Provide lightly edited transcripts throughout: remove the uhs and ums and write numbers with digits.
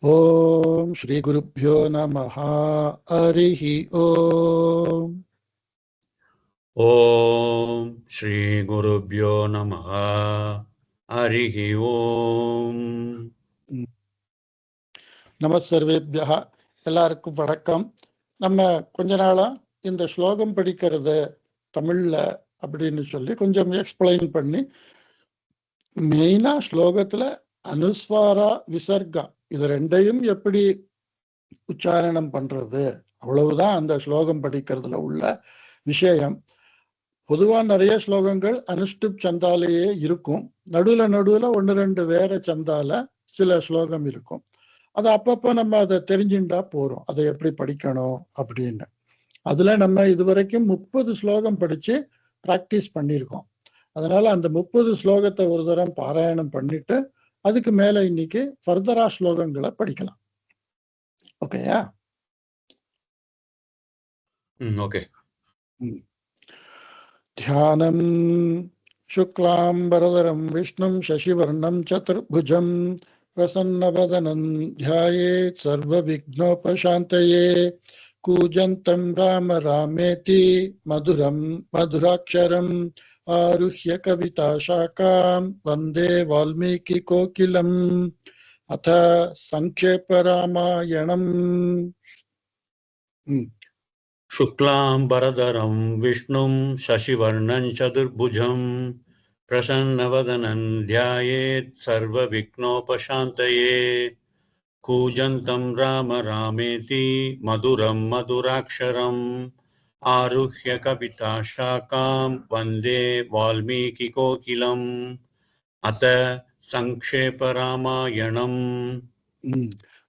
ओम श्री गुरुभ्यो नमः। हरिः ओम। ओम श्री गुरुभ्यो नमः। हरिः ओम. நம சர்வேபியः. எல்லாருக்கும் வணக்கம். நம்ம கொஞ்ச நாளா இந்த ஸ்லோகம் படிக்கிறது தமிழ்ல அப்படின்னு சொல்லி கொஞ்சம் எக்ஸ்பிளைன் பண்ணி, மெயினா ஸ்லோகத்துல அனுஸ்வாரா விசர்கா இது ரெண்டையும் எப்படி உச்சாரணம் பண்றது, அவ்வளவுதான் அந்த ஸ்லோகம் படிக்கிறதுல உள்ள விஷயம். பொதுவா நிறைய ஸ்லோகங்கள் அனுஷ்டுப் சந்தாலேயே இருக்கும். நடுவுல ஒன்று ரெண்டு வேற சந்தால சில ஸ்லோகம் இருக்கும். அது அப்பப்போ நம்ம அதை தெரிஞ்சுட்டா போறோம், அதை எப்படி படிக்கணும் அப்படின்னு. அதுல நம்ம இதுவரைக்கும் 30 ஸ்லோகம் படிச்சு பிராக்டிஸ் பண்ணியிருக்கோம். அதனால அந்த 30 ஸ்லோகத்தை ஒரு தரம் பாராயணம் பண்ணிட்டு அதுக்கு மேல இன்னைக்கு ஃபர்தரா ஸ்லோகங்களை படிக்கலாம். ஓகேயா? ஓகே. ध्यानम् शुक्लाम्बरधरं विष्णुं शशिवर्णं चतुर्भुजं प्रसन्नवदनं ध्यायेत् सर्वविघ्नोपशान्तये। कूजन्तं राम रामेति मधुरं मधुराक्षरम् आरुह्य कविताशाखां वन्दे वाल्मीकिकोकिलम्। अथ संक्षेपरामायणम्। शुक्लाम्बरधरं विष्णुं शशिवर्णं चतुर्भुजं प्रसन्नवदनं ध्यायेत् सर्वविघ्नोपशान्तये। कूजन्तं राम रामेति मधुरं मधुराक्षरम् आरुह्य कविताशाखां वन्दे वाल्मीकिकोकिलम्। अथ संक्षेपरामायणम्.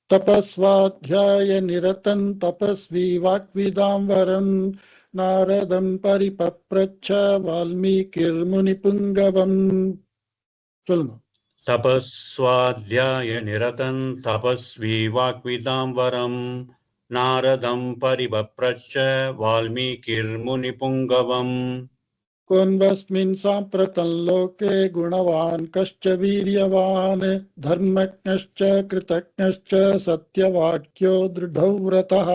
तपस्वाध्याय निरतं तपस्वी वाक्विदाम्बरं नारदं परिपप्रच्छ वाल्मीकिर्मुनिपुङ्गवम्. சொல்லுங்க. तपस्वाध्याय निरतं तपस्वी वाक्विदाम्बरं नारदं परिपप्रच्छ वाल्मीकिर्मुनिपुङ्गवम्. कोऽन्वस्मिन् साम्प्रतं लोके गुणवान् कश्च वीर्यवान् धर्मज्ञश्च कृतज्ञश्च सत्यवाक्यो दृढौ व्रतः.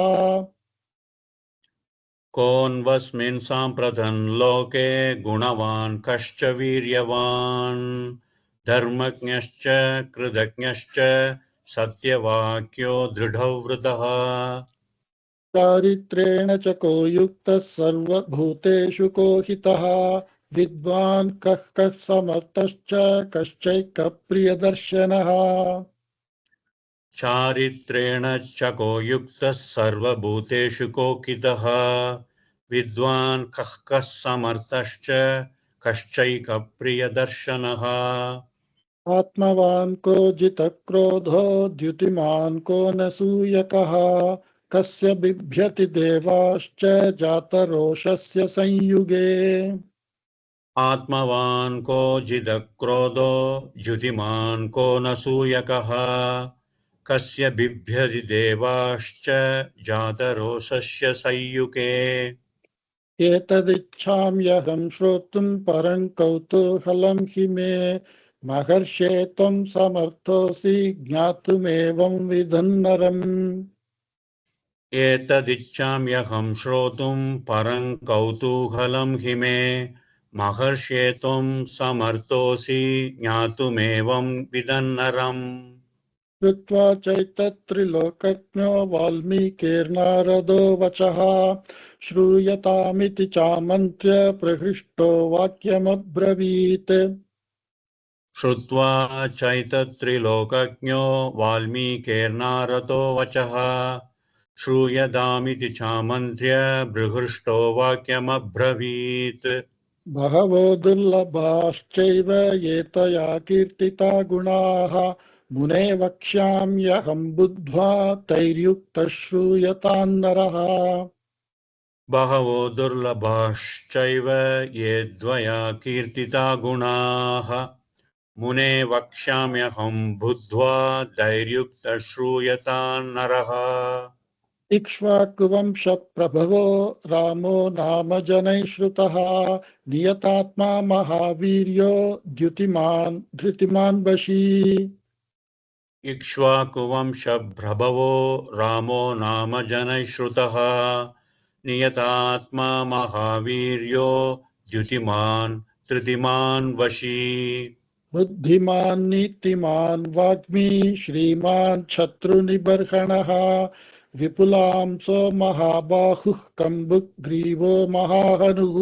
कोऽन्वस्मिन् साम्प्रतं लोके गुणवान् कश्च वीर्यवान् धर्मज्ञश्च कृतज्ञश्च सत्यवाक्यो दृढौ व्रतः. चारित्रेण च को युक्तः सर्वभूतेषु को हितः विद्वान् कः समर्थश्च कश्चैकप्रियदर्शनः. चारित्रेण च को युक्तः सर्वभूतेषु कोकितः विद्वान् कः समर्थश्च कश्चैकप्रियदर्शनः. आत्मवान् को जितक्रोधो द्युतिमान् को न सूयकः कस्य बिभ्यति देवाश्च जातरोषस्य संयुगे. आत्मवान् को जितक्रोधो द्युतिमान् को न सूयकः कस्य बिभ्यति देवाश्च जातरोषस्य संयुगे. एतदिच्छाम्यहं श्रोतुं परं कौतूहलं हि मे महर्षे त्वं समर्थोऽसि ज्ञातुमेवं विधं नरम्. एतदिच्छाम्यहं श्रोतुं परं कौतूहलं हि मे महर्षे त्वं समर्थोऽसि ज्ञातुमेवं विधं नरम्. श्रुत्वा चैतत्त्रिलोकज्ञो वाल्मीकिर्नारदो वचः श्रूयतामिति चामन्त्र्य प्रहृष्टो वाक्यमब्रवीत्. श्रुत्वा चैतत्त्रिलोकज्ञो वाल्मीकिर्नारदो वचः श्रूयतामिति चामन्त्र्य बृहृष्टो वाक्यमब्रवीत्. बहवो दुर्लभाश्चैव एतया कीर्तिता गुणाः मुने वक्ष्याम्यहं बुद्ध्वा तैर्युक्तः श्रूयतान्नरः. बहवो दुर्लभाश्चैव ये द्वया कीर्तिता गुणाः मुने वक्ष्याम्यहं बुद्ध्वा धैर्युक्तः श्रूयतान्नरः. इक्ष्वाकुवंशप्रभवो रामो नाम जनैः श्रुतः नियतात्मा महावीर्यो द्युतिमान् धृतिमान् वशी. इक्ष्वाकुवंशप्रभवो रामो नाम जनैश्रुतः नियतात्मा महावीर्यो द्युतिमान् धृतिमान् वशी बुद्धिमान् नीतिमान् वाग्मी श्रीमान् शत्रुनिबर्हणः विपुलांसो महाबाहुः कम्बुग्रीवो महाहनुः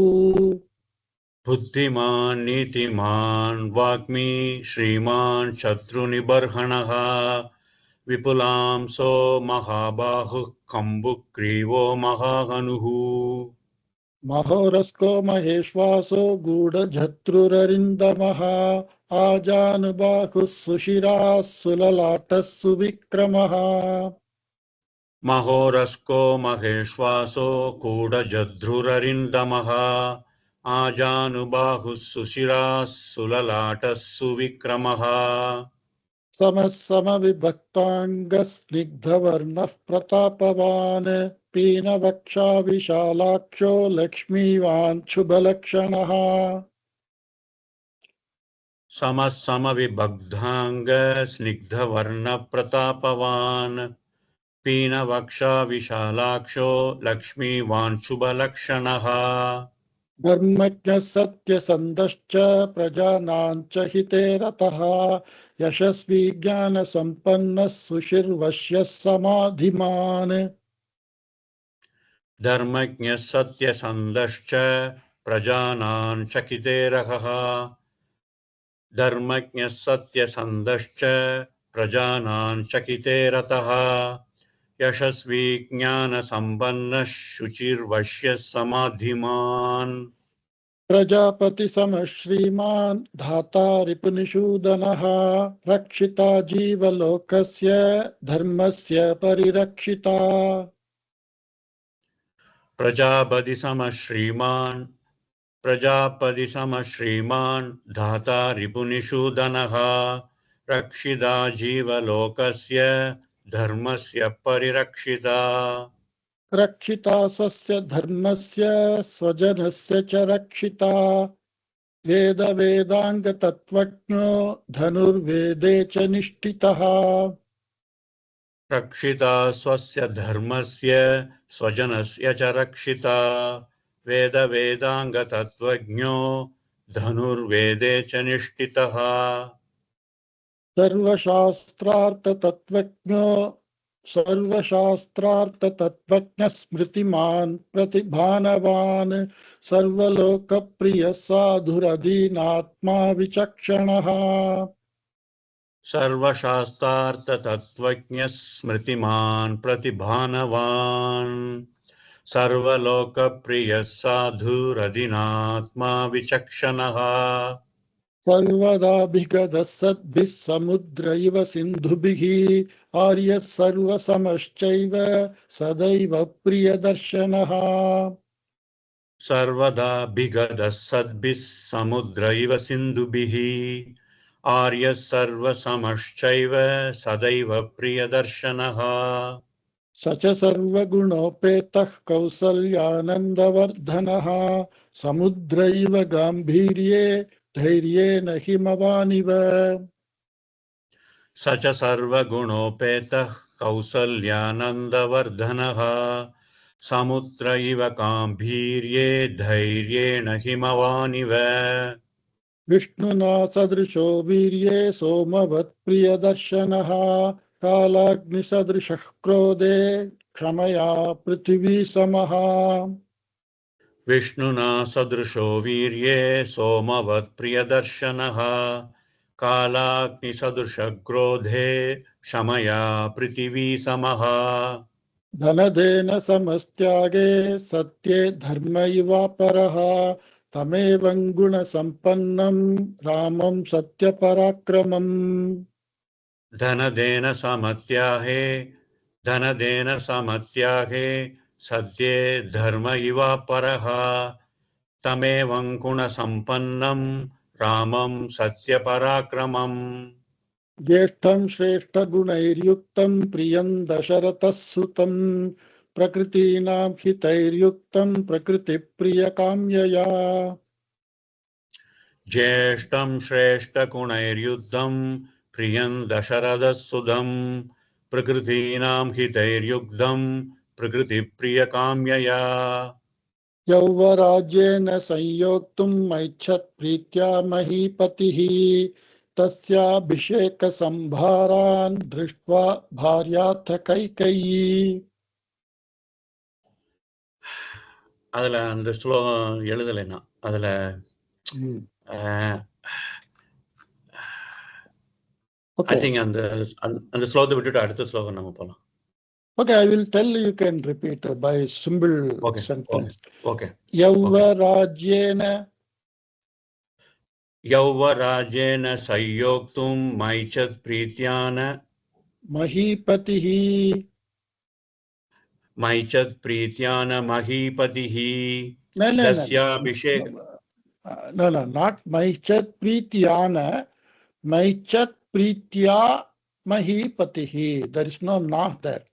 बुद्धिमान् नीतिमान् वाग्मी श्रीमान् शत्रुनिबर्हणः विपुलांसो महाबाहुः कम्बुग्रीवो महाहनुः महोरस्को महेश्वासो गूढजत्रुररिन्दमः आजानुबाहुः सुशिराः सुललाटः सुविक्रमः महोरस्को महेश्वासो कूढजध्रुररिन्दमः आजानुबाहुः सुशिराः सुललाटः सुविक्रमः समः समविभक्ताङ्गस्निग्धवर्णः प्रतापवान् पीनवक्षा विशालाक्षो लक्ष्मीवान् शुभलक्षणः समः समविभक्ताङ्ग स्निग्धवर्णप्रतापवान् पीनवक्षा विशालाक्षो लक्ष्मीवान् शुभलक्षणः धर्मज्ञः सत्यसन्धश्च प्रजानां च हिते रतः यशस्वी ज्ञानसम्पन्नः सुशिर्वश्यः समाधिमान् धर्मज्ञः सत्यसन्धश्च प्रजानां चकितेरहः धर्मज्ञः सत्यसन्धश्च प्रजानां चकितेरतः यशस्वी ज्ञानसम्पन्नः शुचिर्वश्यः समाधिमान् प्रजापतिसमः श्रीमान् धाता रिपुनिषूदनः रक्षिता जीवलोकस्य धर्मस्य परिरक्षिता प्रजापति समः श्रीमान् धाता रिपुनिषूदनः रक्षिता जीवलोकस्य धर्मस्य परिरक्षिता रक्षिता स्वस्य धर्मस्य स्वजनस्य च रक्षिता वेदाङ्गतत्त्वज्ञो धनुर्वेदे च निष्ठितः रक्षिता स्वस्य धर्मस्य स्वजनस्य च रक्षिता वेदाङ्गतत्त्वज्ञो धनुर्वेदे च निष्ठितः सर्वशास्त्रार्थतत्त्वज्ञः स्मृतिमान् प्रतिभानवान् सर्वलोकप्रियः साधुरधीनात्मा विचक्षणः सर्वशास्त्रार्थतत्त्वज्ञः स्मृतिमान् प्रतिभानवान् सर्वलोकप्रियः साधुरधिनात्मा विचक्षणः सर्वदाभिगतः सद्भिः समुद्र इव सिन्धुभिः आर्यः सर्वसमश्चैव सदैव प्रियदर्शनः सर्वदाभिगतः सद्भिः समुद्र इव सिन्धुभिः आर्यः सर्वसमश्चैव सदैव प्रियदर्शनः स च सर्वगुणोपेतः कौसल्यानन्दवर्धनः समुद्र इव गाम्भीर्ये धैर्येण हिमवानिव स च सर्वगुणोपेतः कौसल्यानन्दवर्धनः समुद्र इव गाम्भीर्ये धैर्येण हिमवानिव विष्णुना सदृशो वीर्ये सोमवत्प्रियदर्शनः कालाग्निसदृशः क्रोधे क्षमया पृथिवी समः विष्णुना सदृशो वीर्ये सोमवत्प्रियदर्शनः कालाग्निसदृशक्रोधे क्षमया पृथिवी समः धनदेन समस्त्यागे सत्ये धर्म इवापरः तमेवं गुणसम्पन्नं रामं सत्यपराक्रमम् धनदेन समत्याहे सत्ये धर्म इवापरः तमेवं गुणसम्पन्नं रामं सत्यपराक्रमम् ज्येष्ठं श्रेष्ठगुणैर्युक्तं प्रियं दशरथः सुतं प्रकृतीनां हितैर्युक्तं प्रकृतिप्रियकाम्यया ज्येष्ठं श्रेष्ठगुणैर्युद्धं प्रियं दशरथसुदं प्रकृतीनां हितैर्युक्तं प्रकृतिप्रियकाम्यया यौवराज्येन संयोक्तुम् ऐच्छत् प्रीत्या महीपतिः तस्याभिषेकसंभारान् दृष्ट्वा भार्याथ कैकेयी. அதுல அந்த ஸ்லோகம் எழுதலைன்னா அதுல I think அந்த ஸ்லோகத்தை விட்டுட்டு அடுத்த ஸ்லோகம் நம்ம போலாம். Okay, I will tell you can repeat by symbol sentence. Okay. यौवराज्येन संयोक्तुं मैच्छत् प्रीत्यान महीपतिः मैच्छत् प्रीत्यान महीपतिः तस्याभिषेक No, not मैच्छत् प्रीत्यान, मैच्छत् प्रीत्या महीपतिः. There is no not there.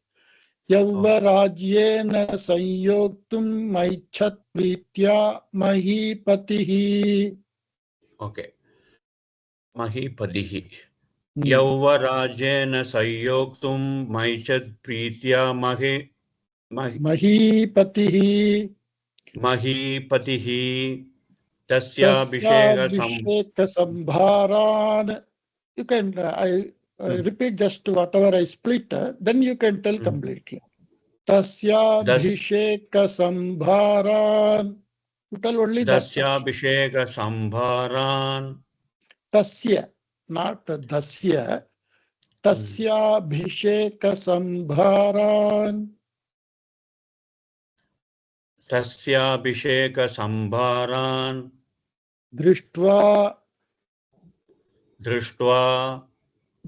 यौवराज्येन संयोक्तुम् मैच्छत् प्रीत्या महीपतिः. Okay. महीपतिः यौवराज्येन संयोक्तुं मैच्छत् प्रीत्या महीपतिः तस्याभिषेकसंभारान्. You can repeat just whatever I split, then you can tell completely. Tasyabhishekasambharan. You tell only that. Tasyabhishekasambharan. Tasya, not dasya. Tasyabhishekasambharan. Tasyabhishekasambharan. Drishtva.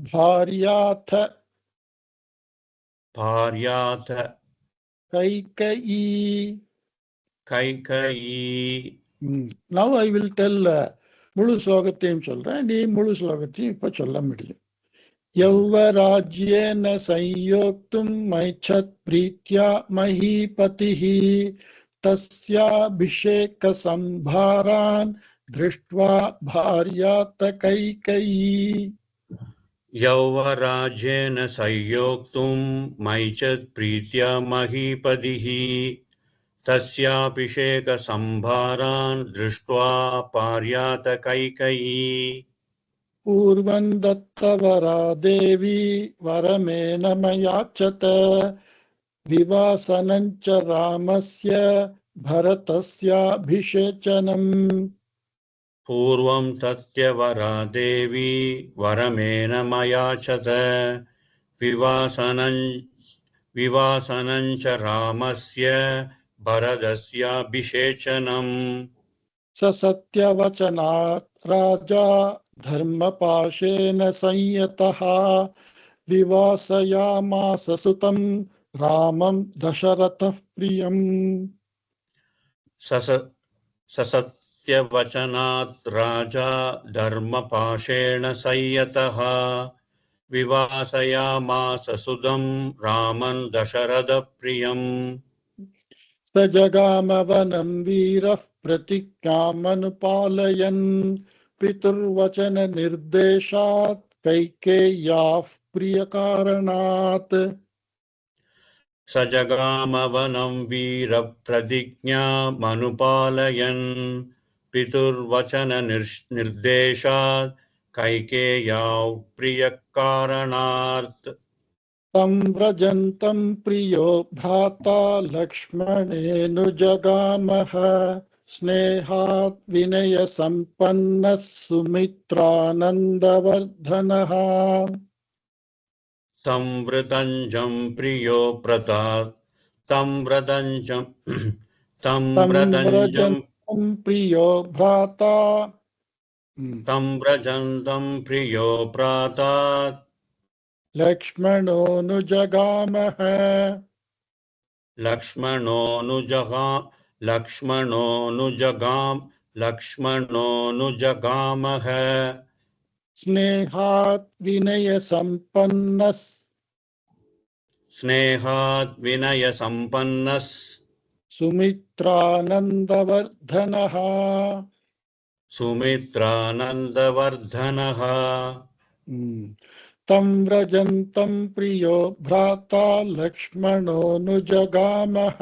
Bharyatha. Kaikeyi. Now I will tell முழு ஸ்லோகத்தையும் சொல்றேன், நீ முழு ஸ்லோகத்தையும் இப்ப சொல்ல முடியும். यौवराज्येन संयोक्तुम् मैच्छत् प्रीत्या महीपतिः तस्याभिषेकसंभारान् दृष्ट्वा भार्यात कैकेयी. यौवराज्येन संयोक्तुम् मैच्छत् प्रीत्या महीपतिः तस्याभिषेकसंभारान् दृष्ट्वा भार्यात कैकेयी. पूर्वं दत्तवरा देवी वरमेन मयाचत विवासनं च रामस्य भरतस्याभिषेचनम्. पूर्वं तत्यवरा देवी वरमेन मयाचत विवासनं च रामस्य भरतस्याभिषेचनम्. स सत्यवचनात् राजा धर्मपाशेन संयतः विवासयामास सुतं रामं दशरथः प्रियम्. सत्यवचनात् राजा धर्मपाशेन संयतः विवासयामास सुतं रामं दशरथप्रियम्. स जगाम वनं वीरः प्रतिज्ञामनुपालयन् पितुर्वचन निर्देशात् कैकेय्याः प्रियकारणात्. स जगाम वनं वीरः प्रतिज्ञामनुपालयन् पितुर्वचन निर्देशात् कैकेय्याः प्रियकारणात्. तं व्रजन्तं प्रियो भ्राता लक्ष्मणेनुजगामः स्नेहात् विनयसम्पन्नः सुमित्रानन्दवर्धनः. तं व्रतञ्जं प्रियो व्रतात् तं व्रतञ्जं प्रियो भ्राता तं व्रजन्तं प्रियो भ्रातात् लक्ष्मणोऽनुजगामः लक्ष्मणोऽनुजगामः स्नेहात् विनयसम्पन्नः सुमित्रानन्दवर्धनः. तं व्रजन्तं प्रियो भ्राता लक्ष्मणोऽनुजगामः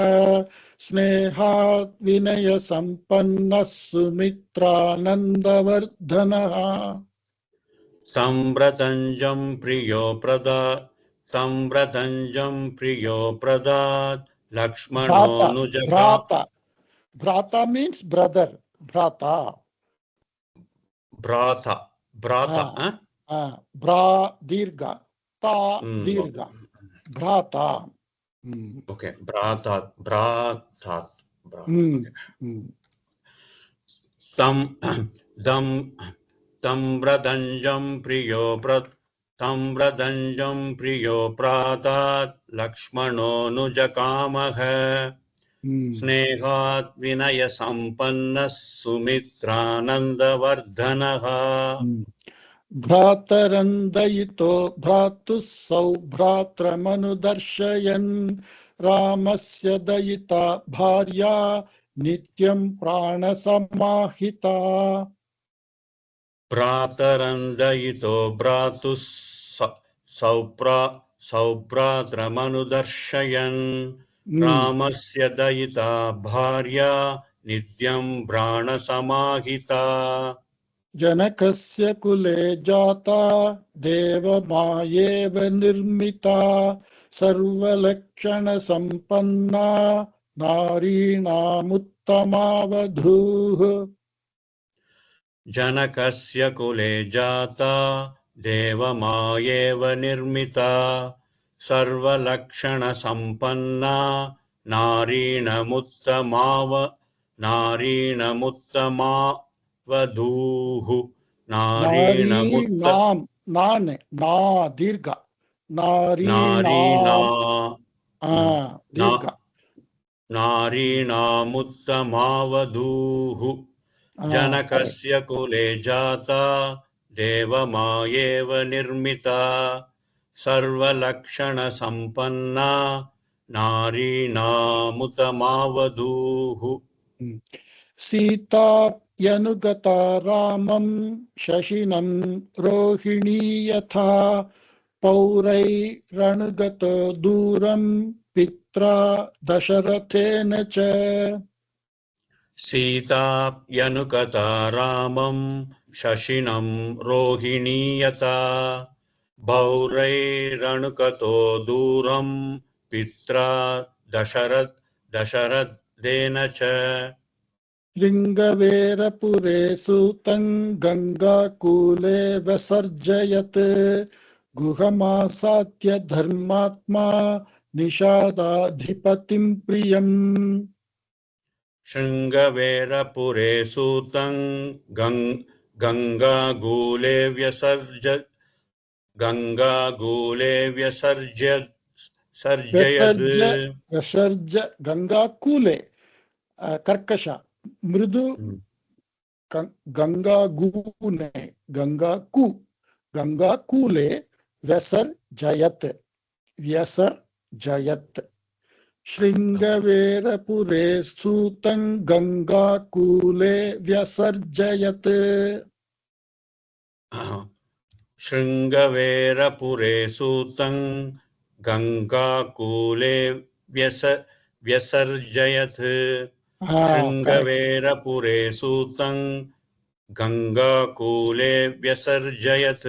स्नेहात् विनयसम्पन्नः सुमित्रानन्दवर्धनः संव्रतञ्जं प्रियो प्रदात् लक्ष्मणोऽनुजगा Bhrata means brother. Bhrata. Bhrata. Bra dirga. Ta dirga. Bhrata. Okay. Bhrata. Okay. Tam vradanjam priyo pradat Lakshmano nujakamaha Snehat vinaya sampannas Sumitranandavardhanaha Bhratarandayito bhratusau bhratramanudarshayan Ramasya dayita bharya nityam pranasamahita. Bhratarandayito bhratus saupratramanudarshayan Ramasya dayita bharya nityam pranasamahita Janakasya kule jata devamayev nirmita sarvalakshana sampanna narinamuttamavadhuh. Janakasya kule jata devamayev nirmita sarvalakshana sampanna narinamuttamavadhuh Narinam, dirga. Dirga. Narinamuttamavadhuh Janakasya kule jata devamayev nirmita sarvalakshana sampanna narinamuttamavadhuh Sita yanugata ramam shashinam rohini yatha paurai ranugato duram pitra dasharathena cha. Sita yanukata ramam shashinam rohiniyata baurai ranukato duram pitra dasharadena cha Ringavera sutang ganga kule vasarjayat guhamasatya dharmatma nishadadhipatim priyam. Shringavera sutang ganga gule vyasarjyad Vasarja ganga kule karkasha mridu ganga gune ganga kule vyasar jayat Shringavera pure sutang ganga kule vyasarjayat. Shringavera sutang ganga kule vyasarjayat Shringavera sutang ganga kule vyasarjayat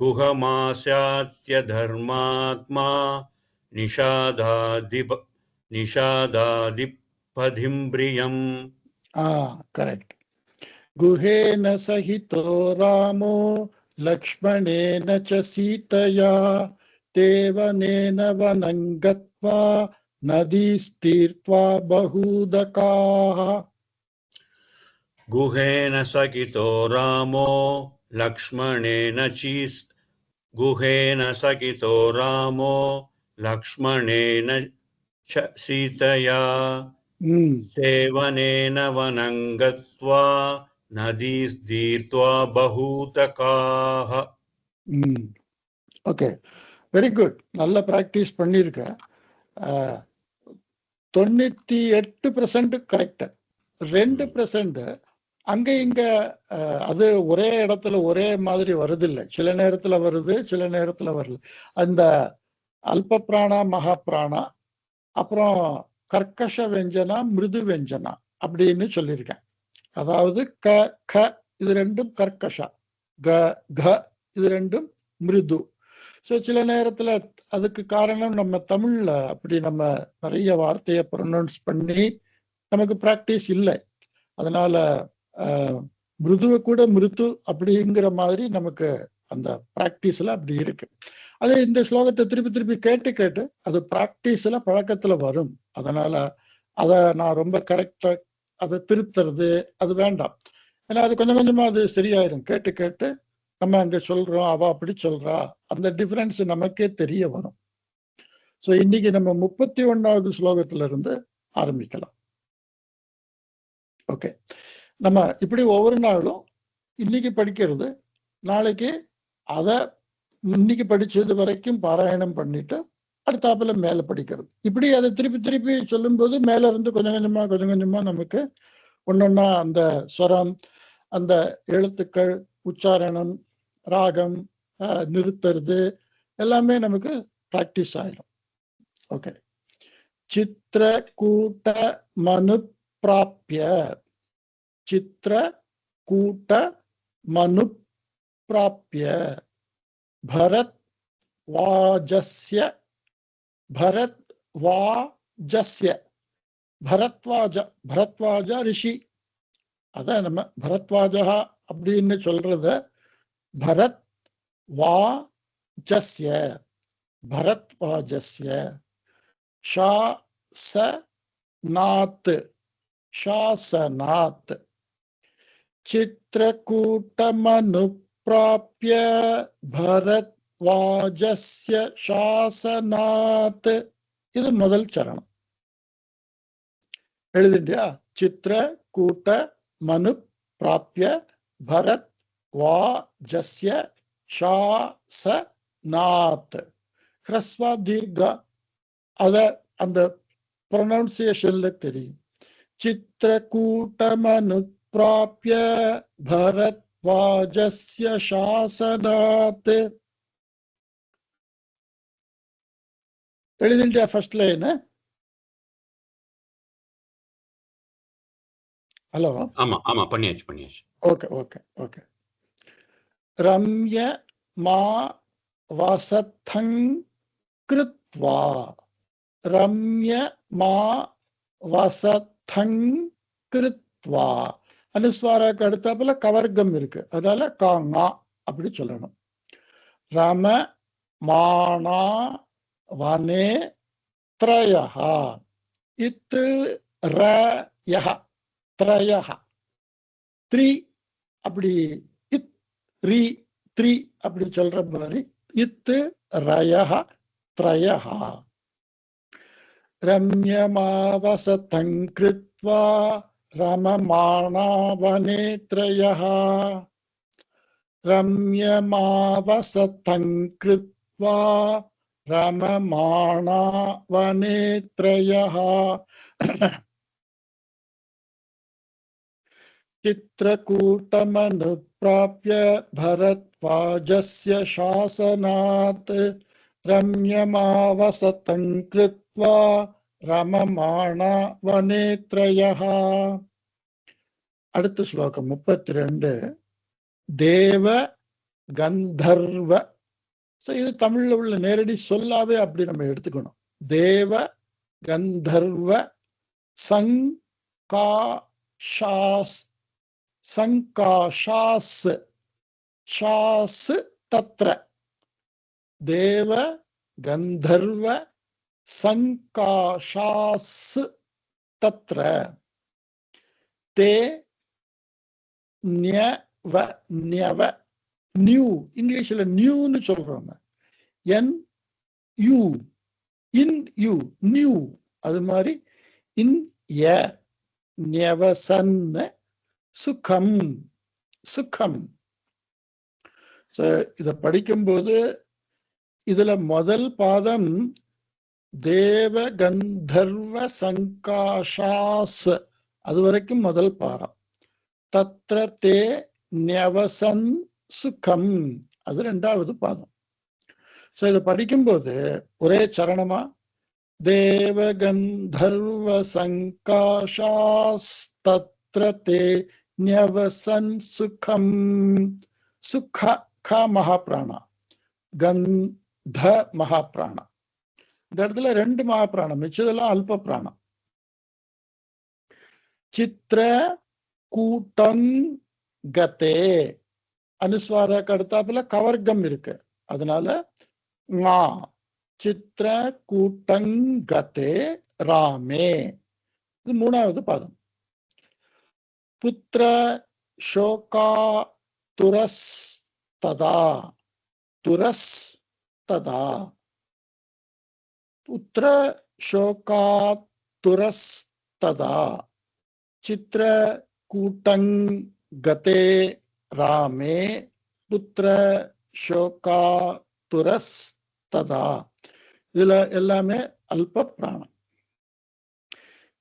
guhamasyatya dharmatma nishadadippadhimbriyam. Correct. Guhena sahito ramo lakshmanena cha sitaya devanena vanangatva nadistirtva bahudakaha. Guhena sakito ramo lakshmanena cha sitaya devanena vanangatva nadistirtva bahudakaha. Okay, very good. நல்ல practice பண்ணிருக்க. 98% correct. 2% அங்க இங்க அது ஒரே இடத்துல ஒரே மாதிரி வருதில்லை. சில நேரத்துல வருது, சில நேரத்துல வரல. அந்த அல்ப பிராணா, மகா பிராணா, அப்புறம் கர்க்கஷ வெஞ்சனா, மிருது வெஞ்சனா அப்படின்னு சொல்லியிருக்கேன். அதாவது க க இது ரெண்டும் கர்க்கஷா, க க இது ரெண்டும் மிருது. ஸோ சில நேரத்துல அதுக்கு காரணம் நம்ம தமிழ்ல அப்படி நம்ம நிறைய வார்த்தையை ப்ரொனவுன்ஸ் பண்ணி நமக்கு பிராக்டிஸ் இல்லை. அதனால மிருதுவை கூட மிருது அப்படிங்கிற மாதிரி நமக்கு அந்த பிராக்டிஸ்ல அப்படி இருக்கு. அது இந்த ஸ்லோகத்தை திருப்பி திருப்பி கேட்டு கேட்டு அது பிராக்டிஸ்ல பழக்கத்துல வரும். அதனால அதை நான் ரொம்ப கரெக்டா அதை திருத்துறது அது வேண்டாம். ஏன்னா அது கொஞ்சம் கொஞ்சமா அது சரியாயிரும். கேட்டு கேட்டு நம்ம அங்க சொல்றோம், அவ அப்படி சொல்றா, அந்த டிஃபரன்ஸ் நமக்கே தெரிய வரும். ஸோ இன்னைக்கு நம்ம 31வது ஸ்லோகத்துல இருந்து ஆரம்பிக்கலாம். ஓகே, நம்ம இப்படி ஒவ்வொரு நாளும் இன்னைக்கு படிக்கிறது, நாளைக்கு அதை இன்னைக்கு படிச்சது வரைக்கும் பாராயணம் பண்ணிட்டு அடுத்தாப்புல மேல படிக்கிறது. இப்படி அதை திருப்பி திருப்பி சொல்லும்போது மேல இருந்து கொஞ்சம் கொஞ்சமா நமக்கு ஒன்னொன்னா அந்த ஸ்வரம், அந்த எழுத்துக்கள், உச்சாரணம், ராகம், நிறுத்துறது எல்லாமே நமக்கு பிராக்டிஸ் ஆயிடும். ஓகே, சித்திர கூட்ட மனு பிராப்ய, சித்திர கூட்ட மனு பிராப்ய பரத் வாஜஸ்ய, பரத் வாஜஸ்ய, பரத்வாஜ ரிஷி, அதான் நம்ம பரத்வாஜா அப்படின்னு சொல்றத பரத் வாஜஸ்ய, பரத்வாஜஸ்ய ஷாசநாத், ஷாசநாத் சித்திரகூட்டமனுப்ராப்ய பரத்வாஜஸ்ய ஷாசநாத். இது முதல் சரணம். எழுதிண்டியா? சித்திரகூட்ட மனு பிராப்ய பரத் வாஜஸ்ய ஷாசநாத். ஹ்ரஸ்வா தீர்கா அத அந்த ப்ரொனவுன்சியேஷன்ல தெரியும். சித்திரகூட்ட மனு பிராப்ய பரத் வாஜஸ்ய ஷாசநாத். எழுதிண்டியா ஃபர்ஸ்ட் லைன்? ஹலோ? ஆமா ஆமா, பண்ணியாச்சு. Okay okay okay. ரம்ய மா வசத்தங் கிருத்வா, ரம்ய மா வசத்தங் கிருத்வா. அனுஸ்வாராக்கு அடுத்தாப்புல கவர்க்கம் இருக்கு, அதனால காங்கா அப்படி சொல்லணும். ரம மானா வனே த்ரயஹ, இத்து ரயஹ, த்ரயஹ, த்ரீ அப்படி, இத் ரீ த்ரீ அப்படி சொல்ற மாதிரி இத்து ரயஹ த்ரயஹ. ரம்யமாவசதங் கிருத்வா ரமமாணா வனே த்ரயஹ, ரம்யமாவசதங் கிருத்வா ரமமாணா வனே த்ரயஹ. சித்திரகூட்டமனுப்ராப்ய பரத்வாஜஸ்ய ஷாசநாத் ரம்யமாவசதங் கிருத்வா ரமமாணா வனே த்ரயஹ. அடுத்த ஸ்லோகம் 32. தேவ கந்தர்வ. இது தமிழ்ல உள்ள நேரடி சொல்லாவே அப்படி நம்ம எடுத்துக்கணும். தேவ கந்தர்வ சங்காஷாஸ், சங்காஷாஸ், ஷாஸ் தத்ர. தேவ கந்தர்வ சங்காஷாஸ் தத்ர. தே ன்யவ, ன்யவ, நியூ, இங்கிலீஷ்ல நியூன்னு சொல்றோம். என் யூ, இன் யூ, நியூ. அது மாதிரி இன் ய, ன்யவசன், சுகம், சுகம். இத படிக்கும்போது இதுல முதல் பாதம் தேவ கந்தர்வ சங்காஷாஸ், அது வரைக்கும் முதல் பாரம். தத்ர தே ஞவசன் சுகம். அது ரெண்டாவது பாதம். சோ இதை படிக்கும்போது ஒரே சரணமா தேவகந்தர்வ சங்காஷாஸ்தத்ர தே ஞவசன் சுகம். சுக க மகாபிராணா, கந்த மகாபிராணா. இந்த இடத்துல ரெண்டு மகாபிராணம், மிச்சதெல்லாம் அல்ப பிராணம். சித்திர கூட்டம் கதே, அனுஸ்வார கடுத்தாப்புல கவர்க்கம் இருக்கு, அதனால சித்திர கூட்டங்கதே ராமே. இது மூணாவது பாதம். புத்திர சோகா துரஸ் ததா, துரஸ் ததா. புத்திர சோகா துரஸ் ததா சித்திர கூட்டங்கதே ராமே புத்திர சோகா துரஸ் ததா. இதுல எல்லாமே அல்ப பிராணம்.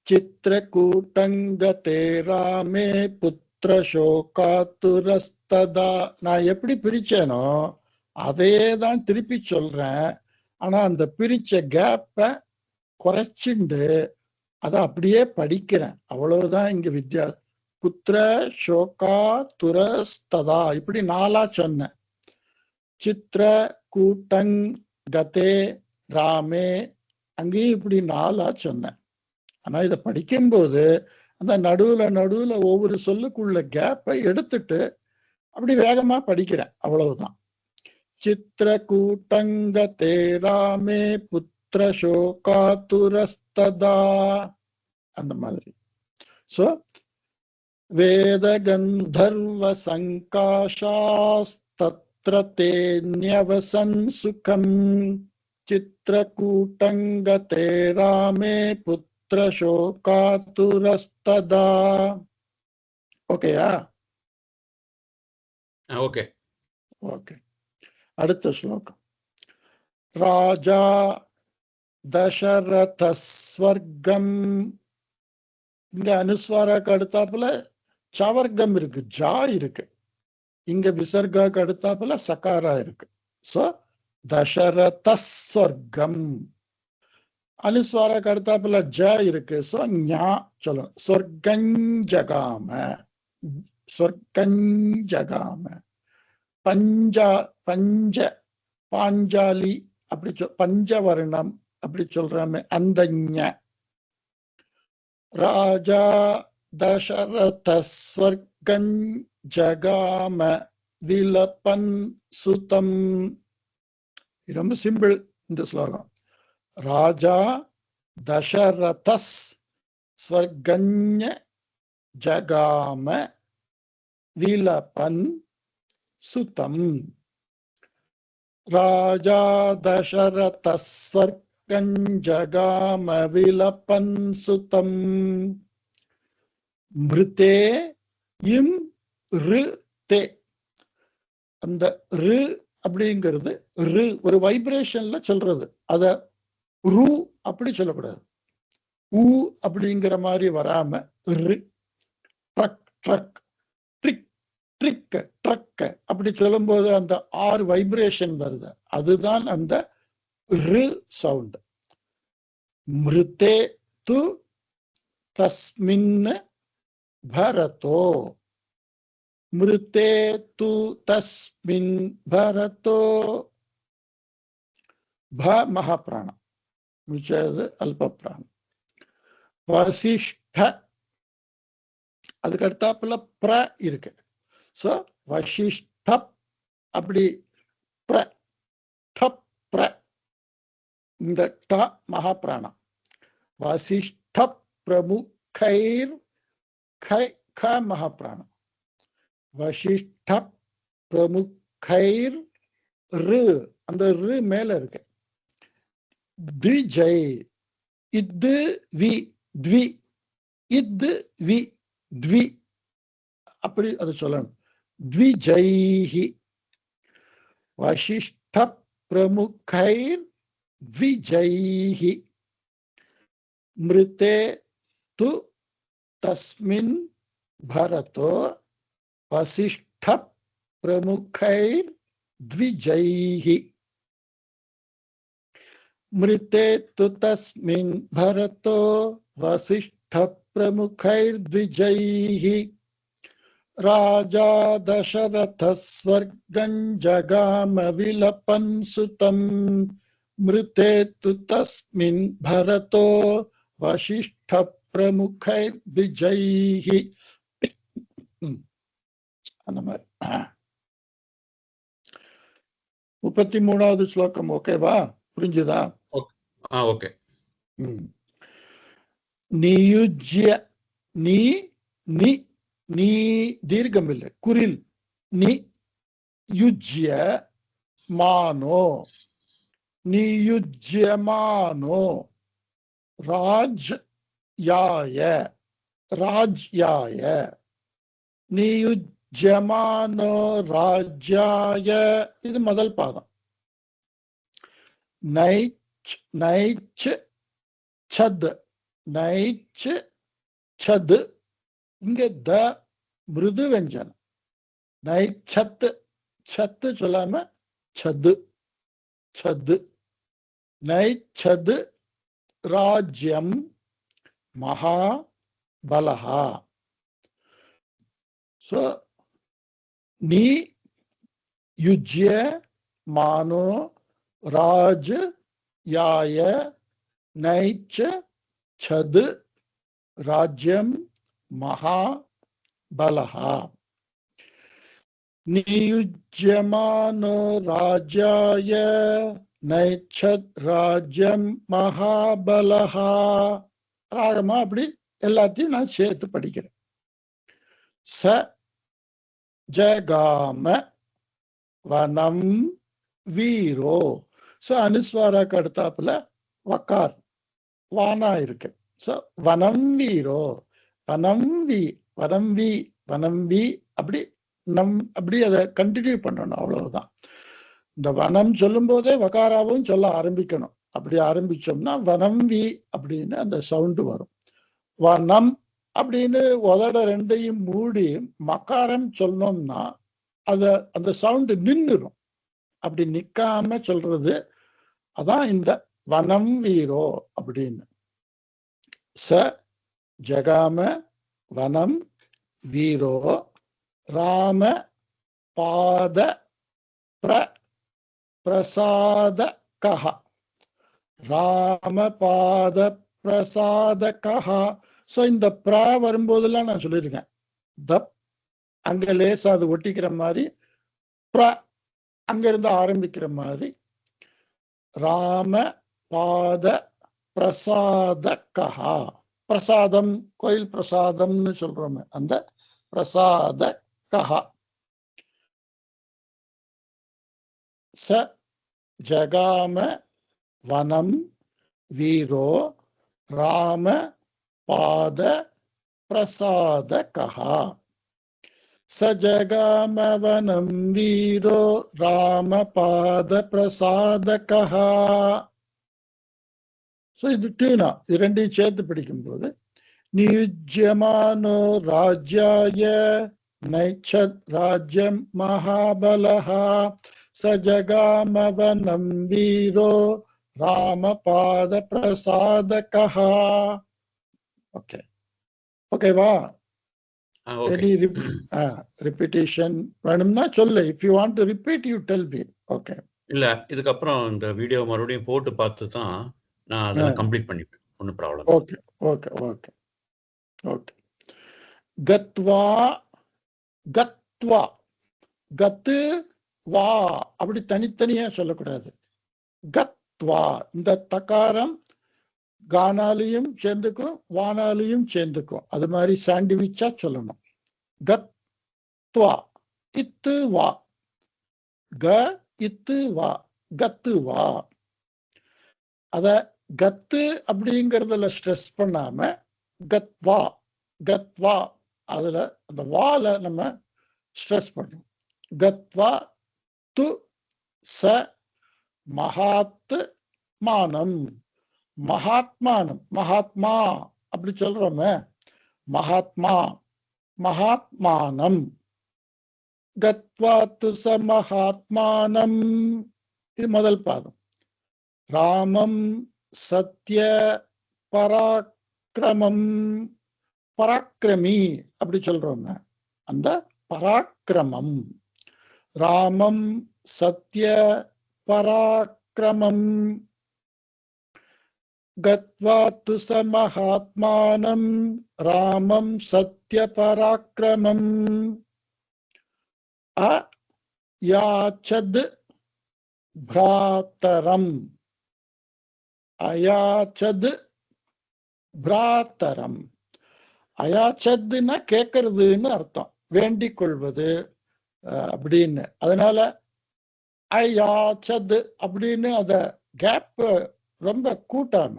சித்திர கூட்டங்கதே ராமே புத்திர சோகா துரஸ் ததா. நான் எப்படி பிரிச்சேனோ அதே தான் திருப்பி சொல்றேன். ஆனா அந்த பிரிச்ச கேப்ப குறைச்சுண்டு அதை அப்படியே படிக்கிறேன், அவ்வளவுதான் இங்க வித்யா. புத்திர சோகா துரஸ்ததா இப்படி நாலா சொன்னேன். சித்திர கூட்டங் கதே ராமே அங்கேயும் இப்படி நாலா சொன்னேன். ஆனா இதை படிக்கும்போது அந்த நடுவுல ஒவ்வொரு சொல்லுக்குள்ள கேப்பை எடுத்துட்டு அப்படி வேகமா படிக்கிறேன், அவ்வளவுதான். சித்திர கூட்டங்கதே ராமே புத்திர சோகா துரஸ்ததா, அந்த மாதிரி. சோ வேத கந்தர்வ சங்காஷாஸ்தத்ர தே ஞவசன் சுகம். சித்திர கூட்டங்கதே ராமே புத்திர சோகா துரஸ்ததா. ஓகேயா? Okay okay. அடுத்த ஸ்லோகம். ராஜா தசரத ஸ்வர்க்கம். இங்க அனுஸ்வாராக்கு அடுத்தாப்புல சவர்க்கம் இருக்கு, ஜா இருக்கு. இங்க விசர்காக்கு அடுத்தாப்புல சகாரா இருக்கு. சோ தசரத ஸ்வர்க்கம். அனுஸ்வாராக்கு அடுத்தாப்புல ஜ இருக்கு. சோ ஞா சொல்லணும். சொர்க்கஞ்சகாம, சொர்க்கஞ்சகாம. பஞ்ச பாஞ்சாலி அப்படி பஞ்சவர்ணம் அப்படி சொல்றாமே அந்த ஞ. ராஜா தசரத ஸ்வர்க்கம் ஜகாம விலபன் சுதம். ரொம்ப சிம்பிள் இந்த ஸ்லோகம். ராஜா தசரத ஸ்வர்க்கம் ஜகாம விலபன் சுதம். ராஜா தசரத ஸ்வர்க்கம் ஜகாம விலபன் சுதம். மிருதே இம் ரு தே. அந்த ரு அப்படிங்கிறது ரு ஒரு வைப்ரேஷன்ல சொல்றது, அத ரு அப்படி சொல்லக்கூடாது. ஊ அப்படிங்கிற மாதிரி வராம ரு. Truck truck, trick trick, truck அப்படி சொல்லும்போது அந்த 6 வைப்ரேஷன் வருது, அதுதான் அந்த ரு சவுண்ட். மிருதே து தஸ்மின் பரதோ. மிருதே து தஸ்மின் பரதோ. ப மகாபிராணம், மிச்சது அல்ப பிராணம். வசிஷ்ட அதுக்கு அடுத்தாப்புல பிர இருக்கு. சோ வசிஷ்ட அப்படி பிர டப் பிர. இந்த ட மகாபிராணம். வசிஷ்ட பிரமுகைர் கை க மகாபிராணம். வசிஷ்ட பிரமுகைர் ரு, அந்த ரு மேல இருக்கு. த்விஜை இது வி த்வி, இது வி த்வி அப்படி அதை சொல்லணும். த்விஜைஹி. வசிஷ்ட பிரமுகைர் த்விஜைஹி. மிருதே து தஸ்மின் பரதோ வசிஷ்ட பிரமுகைர் த்விஜைஹி மிருதே து தஸ்மின் பரதோ வசிஷ்ட பிரமுகைர் த்விஜைஹி ராஜா தசரத ஸ்வர்கஞ் ஜகாம விலபன் சுதம் மிருதே து தஸ்மின் பரதோ வசிஷ்ட பிரமுகைர் த்விஜைஹி. அந்த மாதிரி 33வது ஸ்லோகம் ஓகேவா? புரிஞ்சுதா? ஓகே. நியுஜ்ய நீ நீ நீ தீர்க்கம் இல்லை, குரில். நி யுஜ்ய மானோ நியுஜ்யமானோ ராஜ் யாய ராஜ்யாய நியுஜ்யமானோ ராஜ்யாய. இது முதல் பாதம். நைச் நைச் சத் நைச் சத். இங்க த மிருது வெஞ்சனம். நைச்சத்து சத்து சொல்லாம சது சது. நைச்சது ராஜ்யம் மகாபலஹா. So நீ யுஜ்ய மானோ ராஜ் யாய நைச்ச சது ராஜ்யம் மகாபலஹா. நியுஜ்யமானோ ராஜ்யாய நைச்சத் ராஜ்யம் மகாபலஹா. ராகமா அப்படி எல்லாத்தையும் நான் சேர்த்து படிக்கிறேன். ச ஜகாம வனம் வீரோ. சோ அனுஸ்வாராக்கு அடுத்தாப்புல வக்கார் வானா இருக்கு. சோ வனம் வீரோ. வனம் வி வனம் வி வனம் வி அப்படி அப்படி அதை கண்டினியூ பண்ணணும். அவ்வளவுதான். இந்த வனம் சொல்லும் போதே வகாராவும் சொல்ல ஆரம்பிக்கணும். அப்படி ஆரம்பிச்சோம்னா வனம் வி அப்படின்னு அந்த சவுண்டு வரும். வனம் அப்படின்னு உதட ரெண்டையும் மூடி மகாரம் சொல்லணும்னா அந்த சவுண்டு நின்றுடும். அப்படி நிக்காம சொல்றது அதான் இந்த வனம் வீரோ அப்படின்னு. ச ஜகாம வனம் வீரோ ராம பாத பிரசாத கஹ. ராம பாத பிரசாத கஹ. சோ இந்த பிரா வரும்போதெல்லாம் நான் சொல்லியிருக்கேன். தப் அங்க லேசா அது ஒட்டிக்கிற மாதிரி, பிர அங்க இருந்து ஆரம்பிக்கிற மாதிரி. ராம பாத பிரசாத கஹா. பிரசாதம் கோயில் பிரசாதம்னு சொல்றோமே அந்த பிரசாத கஹா. ச ஜகாம வனம் வீரோ ராம பாத பிரசாத கஹா. ச ஜகாம வனம் வீரோ ராம பாத பிரசாத கஹா. இது டியூனா. இது ரெண்டையும் சேர்த்து படிக்கும்போது நியுஜ்யமானோ ராஜ்யாய நைச்சத் ராஜ்யம் மகாபலஹா. ச ஜகாம வனம் வீரோ ராம பாத பிரசாத கஹா. ஓகே ஓகேவா? Any repetition வேணும்னா சொல்லு. If you want to repeat, you tell me. Okay. இல்ல இதுக்கப்புறம் இந்த வீடியோ மறுபடியும் போட்டு பார்த்து தான் நான் அதெல்லாம் கம்ப்ளீட் பண்ணிப்பேன். ஒன்றும் problem. Okay okay okay okay. கத்வா கத்வா கத்து வா அப்படி தனித்தனியா சொல்லக்கூடாது. கத்வா இந்த தகாரம் கானாலையும் சேர்ந்துக்கும் வானாலையும் சேர்ந்துக்கும். அது மாதிரி சாண்டிவிச்சா சொல்லணும். கத்வா இத்து வா க இத்து வா கத்து வா. அத கத்து அப்படிங்கறதுல ஸ்ட்ரெஸ் பண்ணாம கத்வா கத்வா அதுல அந்த வால நம்ம ஸ்ட்ரெஸ் பண்ணணும். கத்வா து ச மகாத் மானம். மகாத்மானம் மகாத்மா அப்படி சொல்றோமே. மகாத்மா மகாத்மானம் கத்வாத்து சமஹாத்மானம், இது முதல் பாதம். ராமம் சத்ய பராக்கிரமம், பராக்கிரமி அப்படி சொல்றோங்க. அந்த பராக்கிரமம், ராமம் சத்ய பராக்கிரமம். கத்வாத்து சமஹாத்மானம் ராமம் சத்ய பராக்கிரமம். அயாச்சத் பிராத்தரம், அயாச்சத் பிராத்தரம். அயாச்சதுன்னா கேட்கறதுன்னு அர்த்தம், வேண்டிக் கொள்வது அப்படின்னு. அதனால அயாச்சத் அப்படின்னு அத கேப் ரொம்ப கூட்டாம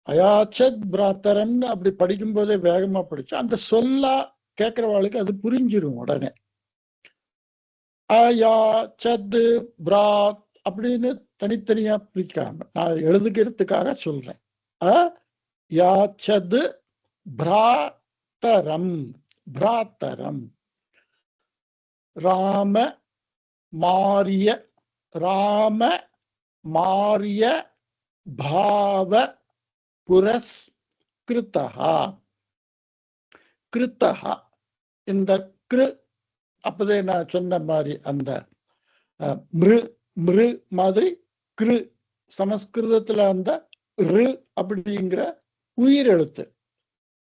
அயாச்சத் பிராத்தரம்னு அப்படி படிக்கும் போதே வேகமா படிச்சு அந்த சொல்லா கேட்கிறவாளுக்கு அது புரிஞ்சிடும் உடனே. அயாச்சத் பிராத் அப்படின்னு தனித்தனியா பிரிக்காம நான் எழுதுகிறதுக்காக சொல்றேன். அயாச்சத் பிராத்தரம், பிராத்தரம். ராம மாரிய, ராம மாரிய பாவ புரஸ்கிருதஹா. கிருத்தஹா, இந்த கிரு அப்பதே நான் சொன்ன மாதிரி அந்த மிரு, மிரு மாதிரி கிரு. சமஸ்கிருதத்துல அந்த ரு அப்படிங்கிற உயிரெழுத்து,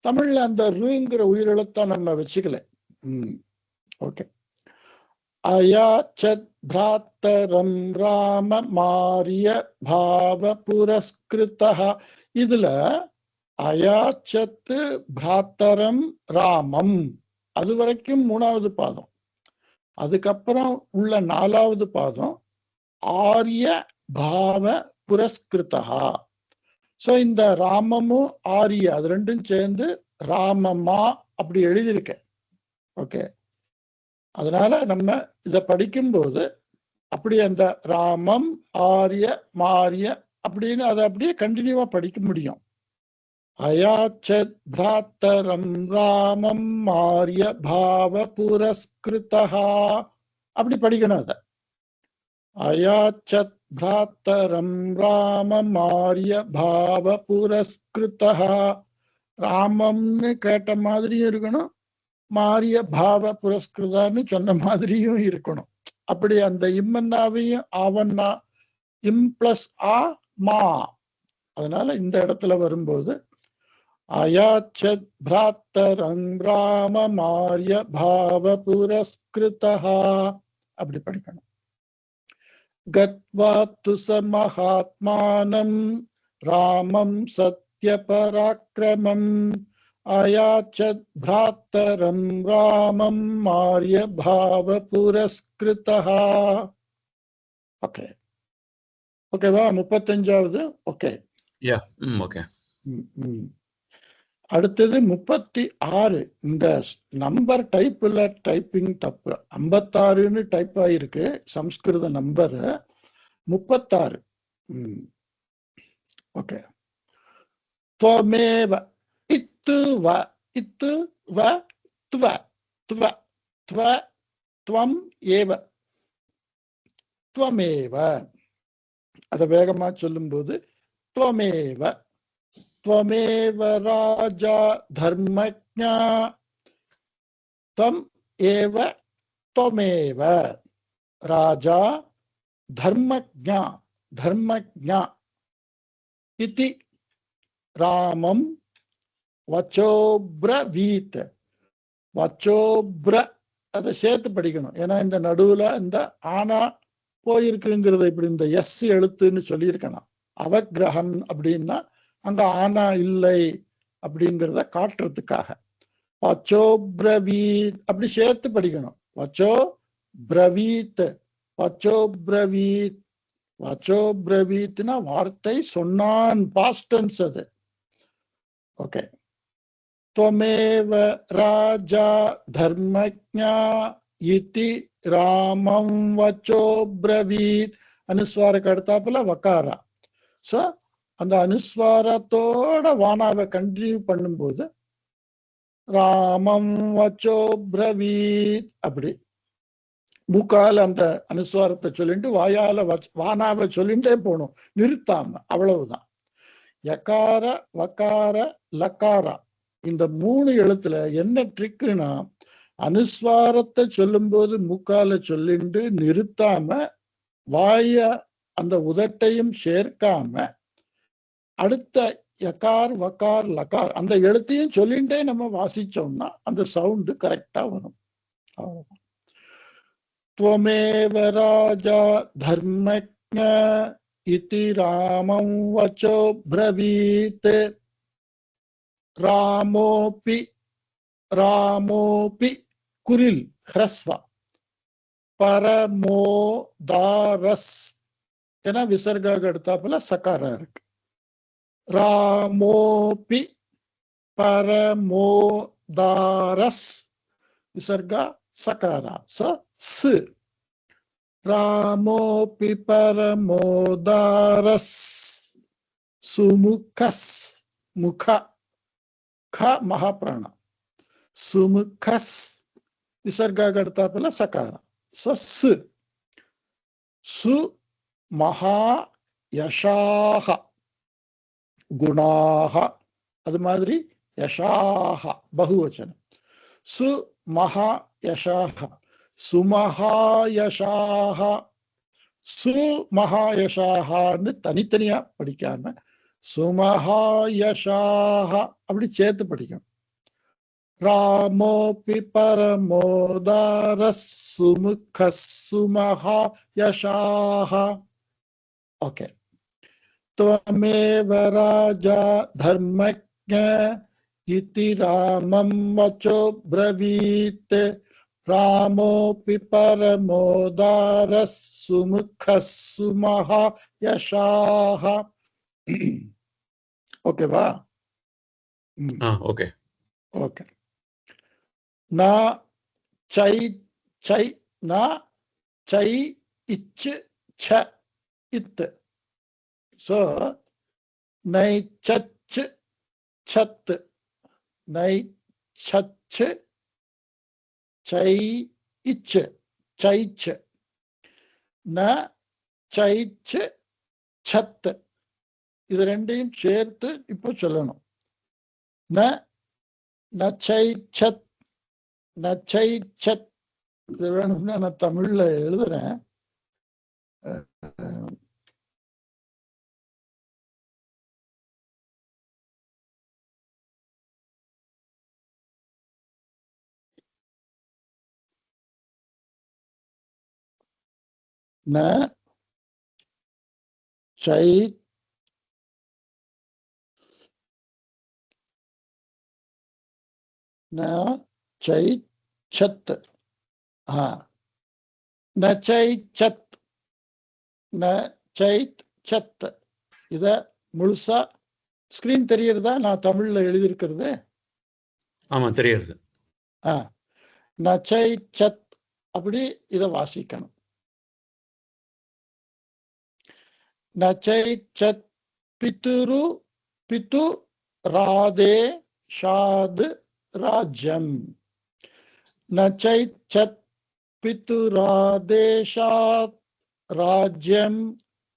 தமிழ்ல அந்த ருங்கிற உயிரெழுத்தா நம்ம வச்சுக்கல. ஓகே. அயாச்சத் பிராத்தரம் ராம மாரிய பாவ புரஸ்கிருதஹ. இதுல அயாச்சத்து பிராத்தரம் ராமம் அது வரைக்கும் மூணாவது பாதம். அதுக்கப்புறம் உள்ள நாலாவது பாதம் ஆரிய பாவ புரஸ்கிருதஹா. சோ இந்த ராமமும் ஆரிய அது ரெண்டும் சேர்ந்து ராமமா அப்படி எழுதியிருக்க. ஓகே. அதனால நம்ம இத படிக்கும்போது அப்படி அந்த ராமம் ஆரிய மாரிய அப்படின்னு அதை அப்படியே கண்டினியூவா படிக்க முடியும். அயாச்சத் பிராத்தரம் ராமம் மாரிய பாவ புரஸ்கிருதஹா அப்படி படிக்கணும். அத அயாச்சத் பிராத்தரம் ராமம் மாரிய பாவ புரஸ்கிருதஹா. ராமம்னு கேட்ட மாதிரியும் இருக்கணும், மாரிய பாவ புரஸ்கிருதான்னு சொன்ன மாதிரியும் இருக்கணும். அப்படி அந்த இம்மன்னாவையும் ஆவன்னா, இம் பிளஸ் ஆ மா. அதனால இந்த இடத்துல வரும்போது அயாச்சத் பிராத்தரம் ராம மாரிய பாவ புரஸ்கிருதஹா அப்படி படிக்கணும். கத்வாத்து சமஹாத்மானம் ராமம் சத்ய பராக்கிரமம் அயாச்சத் பிராத்தரம் ராமம் மாரிய பாவ புரஸ்கிருதஹா. ஓகே. ஓகேவா? 35வது. ஓகே. ஓகே. அடுத்தது 36. இந்த நம்பர் டைப்ல டைப்பிங் தப்பு. 56ன்னு டைப் ஆயிருக்கு சம்ஸ்கிருத நம்பர். 36. ஓகே. त्वमेव इत्त्व इत्त्व त्व त्व त्व त्वम् एव त्वमेव. அத வேகமா சொல்லும்போது त्वमेव त्वमेव राजा धर्मज्ञा त्वम् एव त्वमेव राजा धर्मज्ञा धर्मज्ञा इति ராமம் வச்சோப்ரவீத். வச்சோப்ர அதை சேர்த்து படிக்கணும். ஏன்னா இந்த நடுவுல இந்த ஆனா போயிருக்குங்கிறத இப்படி இந்த எஸ் எழுத்துன்னு சொல்லியிருக்கணும். அவக்கிரகன் அப்படின்னா அங்க ஆனா இல்லை அப்படிங்கிறத காட்டுறதுக்காக வச்சோப்ரவீத் அப்படி சேர்த்து படிக்கணும். வச்சோ பிரவீத், வச்சோப்ரவீத். வச்சோப்ரவீத்னா வார்த்தை சொன்னான், பாஸ்ட் டென்ஸ் அது. ஓகே. त्वमेव राजा धर्मज्ञा इति रामं वचोब्रवीत्. அனுஸ்வாரக்கு அடுத்தாப்புல வக்காரா. சோ அந்த அனுஸ்வாரத்தோட வானாவை கண்டினியூ பண்ணும்போது ராமம் வச்சோப்ரவீத் அப்படி. மூக்கால அந்த அனுஸ்வாரத்தை சொல்லிட்டு வாயால வானாவை சொல்லிட்டே போகணும், நிறுத்தாம. அவ்வளவுதான். யகார வகார லகாரா இந்த 3 எழுத்துல என்ன ட்ரிக்குன்னா, அனுஸ்வாரத்தை சொல்லும் போது மூக்கால சொல்லிட்டு நிறுத்தாம, வாய அந்த உதட்டையும் சேர்க்காம, அடுத்த யகார் வகார் லகார் அந்த எழுத்தையும் சொல்லிட்டே நம்ம வாசிச்சோம்னா அந்த சவுண்டு கரெக்டா வரும். அவ்வளவுதான். त्वमेव राजा धर्मज्ञ इति रामं वचो ब्रवीत् रामोपि कुरिल ह्रस्व परमोदारस ஏன்னா விசர்காக எடுத்தாப்புல சகாரா இருக்கு. ராமோபி பரமோதாரஸ் விசர்கா சகாரா ச ராமோபி பரமோதாரஸ் சுமுகஸ் முக க மகாபிராணம் சுமுகஸ் விசர்காக எடுத்தாப்புல சகாரா சு சு மகா யஷாஹ குணாஹ அது மாதிரி யஷாஹ பகுவச்சனம் சு மகா யஷாஹ சுமஹாயஷாஹ சுமஹாயஷாஹன்னு தனித்தனியா படிக்காம சுமஹாயஷாஹ அப்படி சேர்த்து படிக்கணும். ராமோபி பரமோதாரஸ் சுமுகஸ் சுமஹாயஷாஹ. ஓகே. त्वमेव राजा धर्मज्ञ इति रामं वचो ब्रवीत् रामोपि परमोदारः सुमुखः सुमहायशाः. ஓகேவா? Okay okay. நா சை சை நா சை இச்சு ச இத். So, nai chach chat, nai chach chai ich, chaich, na chaich chat. இது ரெண்டையும் சேர்த்து இப்போ சொல்லணும். ந சை சத் ந சை சத். இது வேணும்னா நான் தமிழ்ல எழுதுறேன். ந சை ந சை சத். ந சை சத் ந சை சத். இத முழுசா ஸ்கிரீன் தெரியறதா? நான் தமிழ்ல எழுதியிருக்கிறது. ஆமா தெரியுது. ந சை சத் அப்படி இத வாசிக்கணும். நச்சை சத் பிதுரு பிது ராதே ஷாத் ராஜ்யம். நச்சை சத் பிது ராதேஷாத் ராஜ்யம்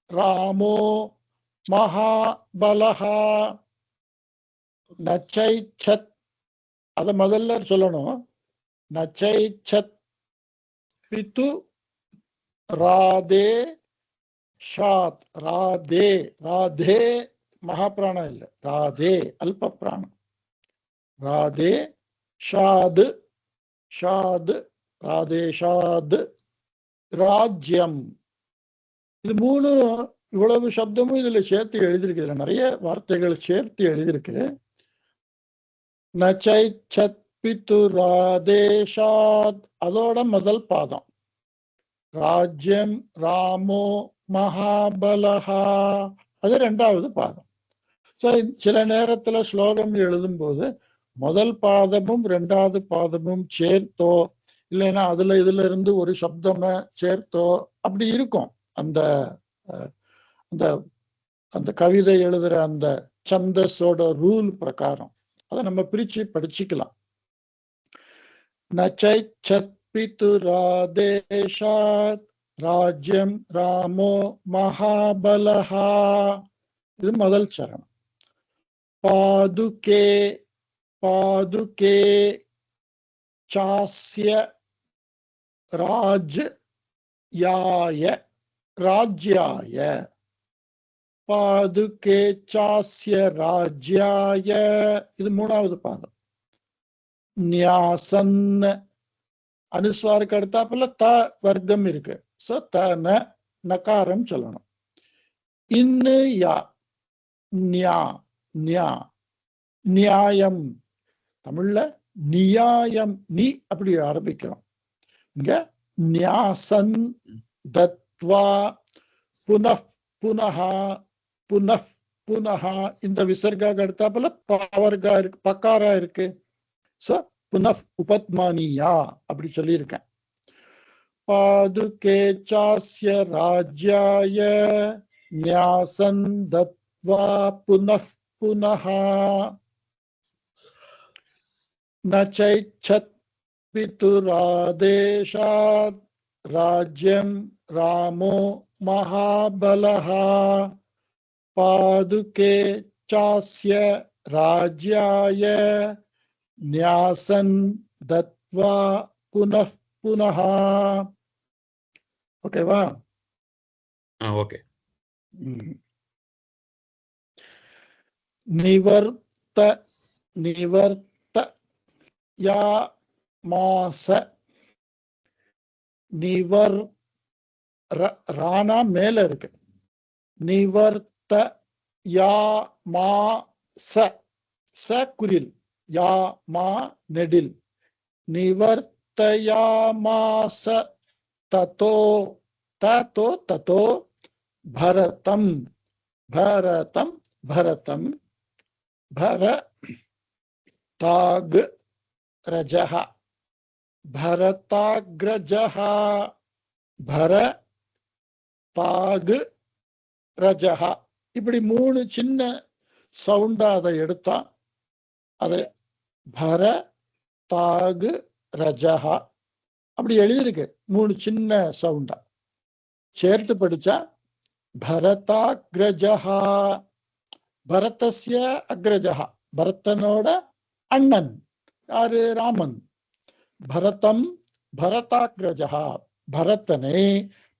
ராமோ மகாபலஹா. நச்சை சத் அத முதல்ல சொல்லணும். நச்சை சத் பிது ராதே ஷாத். ராதே ராதே மகாபிராணம் இல்லை, ராதே அல்ப பிராணம். ராதே ஷாது ஷாது ராதே ஷாது ராஜ்யம். இது 3 இவ்வளவு சப்தமும் இதுல சேர்த்து எழுதியிருக்கு. இதுல நிறைய வார்த்தைகள் சேர்த்து எழுதியிருக்கு. நச்சை சத் பிது ராதே ஷாத் அதோட முதல் பாதம். ராஜ்யம் ராமோ மகாபலஹா அது 2வது பாதம். சில நேரத்துல ஸ்லோகம் எழுதும் போது முதல் பாதமும் 2வது பாதமும் சேர்த்தோ இல்லைன்னா இதுல இருந்து ஒரு சப்தமா சேர்த்தோ அப்படி இருக்கும். அந்த அந்த அந்த கவிதை எழுதுற அந்த சந்தஸோட ரூல் பிரகாரம் அதை நம்ம பிரிச்சு படிச்சுக்கலாம். நச்சை சத் பிதுராதேஷாத் ராஜ்யம் ராமோ மகாபலஹா. இது முதல் சரணம். பாதுகே பாதுகே சாஸ்ய ராஜ்யாய ராஜ்யாய. பாதுகே சாஸ்ய ராஜ்யாய. இது மூணாவது பாதம். நியாசன் அனுஸ்வாருக்கு அடுத்தாப்புல த வர்க்கம் இருக்கு. சோ தன நகாரம் சொல்லணும். இன்னு யா ஞா ஞா நியாயம். தமிழ்ல நியாயம் நீ அப்படி ஆரம்பிக்கிறோம். இங்க நியாசன் தத்வா புனః புனஹா புனః புனஹா. இந்த விசர்காக்கு அடுத்தாப்புல பவர்கா இருக்கு, பக்காரா இருக்கு. சோ புனஃப் உபத்மானியா அப்படி சொல்லியிருக்கேன். பாதுகே சாஸ்ய ராஜ்யாய ஞாசன் தத்வா புனః புனஹா. ந சைச்சத் பிதுராதேஷாத் ராஜ்யம் ராமோ மகாபலஹா. பாதுகே சாஸ்ய ராஜ்யாய ஞாசன் தத்வா புனః புனஹா. ஓகேவா? ஓகே. நிவர்த்த நிவர்த்த யா மாச. நிவர் ராணா மேல இருக்கு. நிவர்த்த யா மாச. ச குரில், யா மா நெடில். நிவர்த்தயாமாச ததோ ததோ ததோ பரதம் பரதம் பரதம் பர தாக் ரஜஹ பரதாக்ரஜஹ பர தாக் ரஜஹ. இப்படி மூணு சின்ன சவுண்டா அதை எடுத்தா அதை பர தாகு ரஜஹா அப்படி எழுதியிருக்கு. மூணு சின்ன சவுண்டா சேர்த்து படிச்சா பரதாக்ரஜஹா. பரதஸ்ய அக்ரஜஹா, பரதனோட அண்ணன் யாரு? ராமன். பரதம் பரதாக்ரஜஹா, பரதனே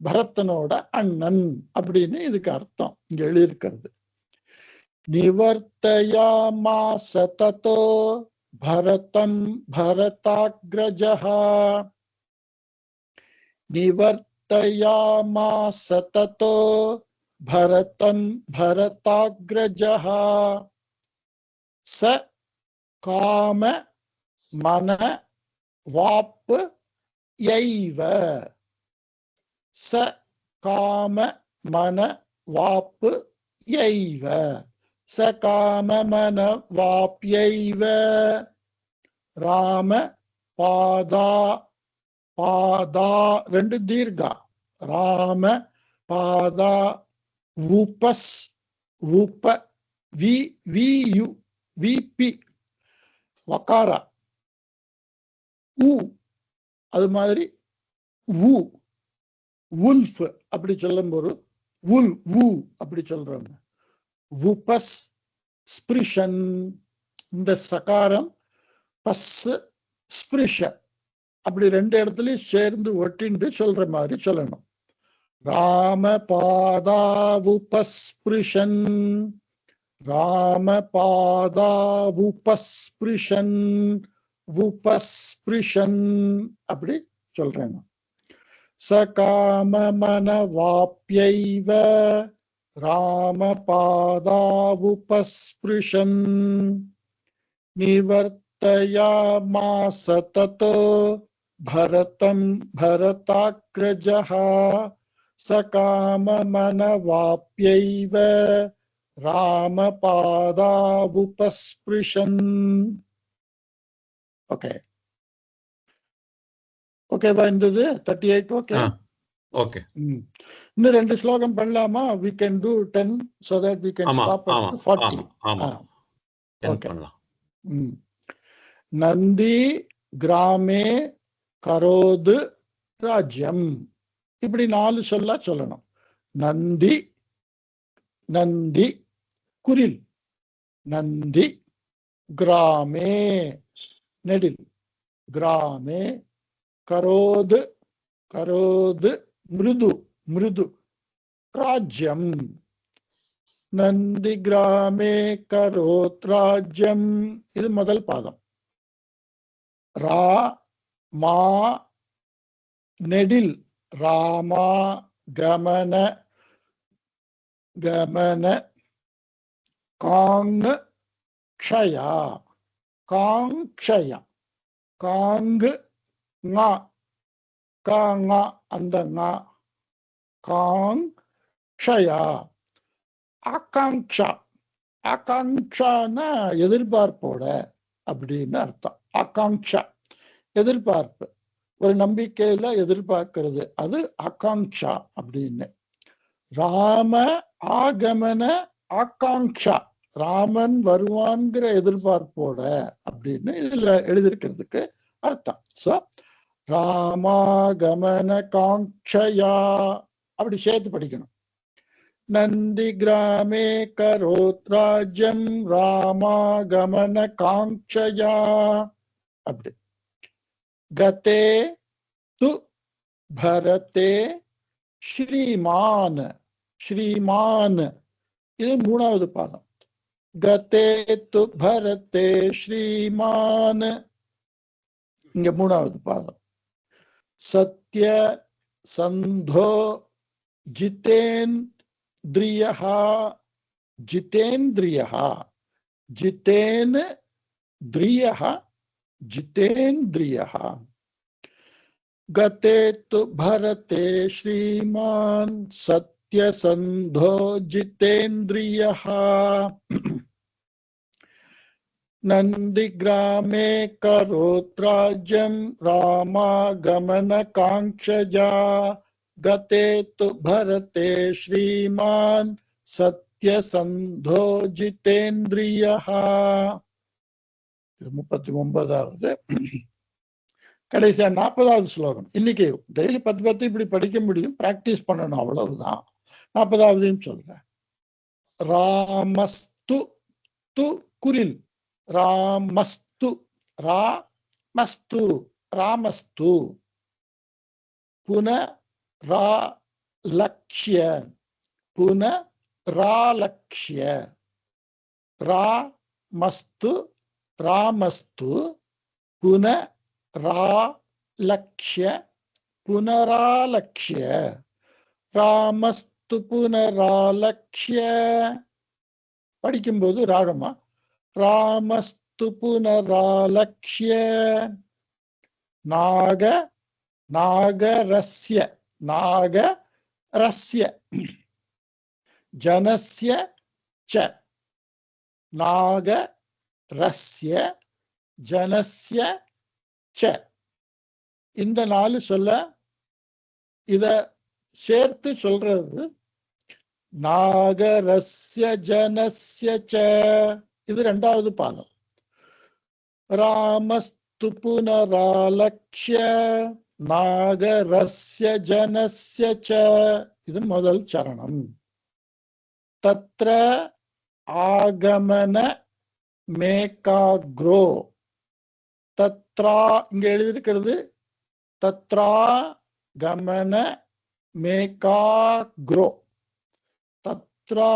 பரதனோட அண்ணன் அப்படின்னு இதுக்கு அர்த்தம் இங்க எழுதியிருக்கிறது. நிவர்த்தயாமாச ததோ பரதம் பரதாக்ரஜஹ. நிவர்த்தயாமாச ததோ பரதம் பரதாக்ரஜஹ. ச காம மன வாப்பு யைவ. ச காம மன வாப்பு யைவ. ச காம மன வாப்யைவ. ராம பாதா பாதா ரெண்டு தீர்கா. ராம பாதா உபஸ் உப வி வி விபி வகாரா உ. அது மாதிரி உ உல்ஃப் அப்படி சொல்லும் போது உல் உ அப்படி சொல்றாங்க. உபஸ் ஸ்பிரிஷன். இந்த சகாரம் பஸ் ஸ்பிரிஷ அப்படி ரெண்டு இடத்துலயும் சேர்ந்து ஒட்டிண்டு சொல்ற மாதிரி சொல்லணும். ராம பாதா உபஸ்பிருஷன். ராம பாதா உபஸ்பிருஷன் உபஸ்பிருஷன் அப்படி சொல்றேன். சகாம மன வாப்யைவ ராம பாதா உபஸ்பிருஷன். நிவர்த்தயாமாச ததோ பரதம் பரதாக்ரஜஹ. சகாம மன வாப்யைவ ராம பாதா உபஸ்பிருஷன். ஓகே ஓகேவா? இருந்தது 38. Okay okay. இன்னும் ரெண்டு ஸ்லோகம் பண்ணலாமா? we can do 10 so that we can stop at 40. Okay. நந்தி கிராமே கரோது ராஜ்யம். இப்படி 4 சொல்லா சொல்லணும். நந்தி, நந்தி குரில், நந்தி கிராமே நெடில், கிராமே கரோது, கரோது மிருது, மிருது ராஜ்யம், நந்தி கிராமே கரோத் ராஜ்யம். இது முதல் பாதம். ரா மா நெடில், ராமா கமன, கமன காங் க்ஷயா, காங்க்ஷயா, காங்கு ஙா, காங்கா அந்த ஞா, காங் க்ஷயா. ஆகாங்ஷா, ஆகாங்ஷானா எதிர்பார்ப்போட அப்படின்னு அர்த்தம். ஆகாங்ஷா எதிர்பார்ப்பு, ஒரு நம்பிக்கையில எதிர்பார்க்கிறது, அது ஆகாங்ஷா அப்படின்னு. ராம ஆகமன ஆகாங்ஷா, ராமன் வருவான்கிற எதிர்பார்ப்போட அப்படின்னு இதுல எழுதியிருக்கிறதுக்கு அர்த்தம். சோ ராமாகமன காங்க்ஷயா அப்படி சேர்த்து படிக்கணும். நந்தி கிராமே கரோத் ராஜ்யம் ராமாகமன காங்க்ஷயா அப்படி. கதே து பரதே ஸ்ரீமான், ஸ்ரீமான் இது 3வது பாதம். கதே து பரதே ஸ்ரீமான், இங்க 3வது பாதம். சத்ய சந்தோ ஜிதேந்திரியஹ, ஜிதேந்திரியஹ, ஜிதேந்திரியஹ, ஜிதேந்திரியஹ. கதே து பரதே ஸ்ரீமான் சத்யசந்தோ ஜிதேந்திரியஹ. நந்தி கிராமே கரோத் ராஜ்யம் ராமாகமன காங்க்ஷயா. கதே து பரதே ஸ்ரீமான் சத்யசந்தோ ஜிதேந்திரியஹ. 39வது. கடைசியா 40வது ஸ்லோகம். இன்னைக்கு டெய்லி 10 இப்படி படிக்க முடியும், பிராக்டிஸ் பண்ணணும், அவ்வளவுதான். 40வதையும் சொல்றேன். ராமஸ்து, து குரில், ராமஸ்து, ராமஸ்து, ராமஸ்து. புன ரா லக்ஷ்ய, புன ராலக்ஷ்ய, ராமஸ்து, ராமஸ்து, புன ராலக்ஷ்ய, புனராலக்ஷ்ய, ராமஸ்து புனராலக்ஷ்ய. படிக்கும்போது ராகமா ராமஸ்து புனராலக்ஷ்ய. நாக, நாகரஸ்ய, நாகரஸ்ய, ஜனஸ்ய ச, நாகரஸ்ய ஜனஸ்ய ச. இந்த 4 சொல்ல இத சேர்த்து சொல்றது. நாகரஸ்ய ஜனஸ்ய ச, இது 2வது பாதம். ராமஸ்து புனராலக்ஷ்ய நாகரஸ்ய ஜனஸ்ய ச, இது முதல் சரணம். தத்ர ஆகமன மேகாக்ரோ, தத்ரா இங்க எழுதியிருக்கிறது தத்ரா கமன மேகாக்ரோ, தத்ரா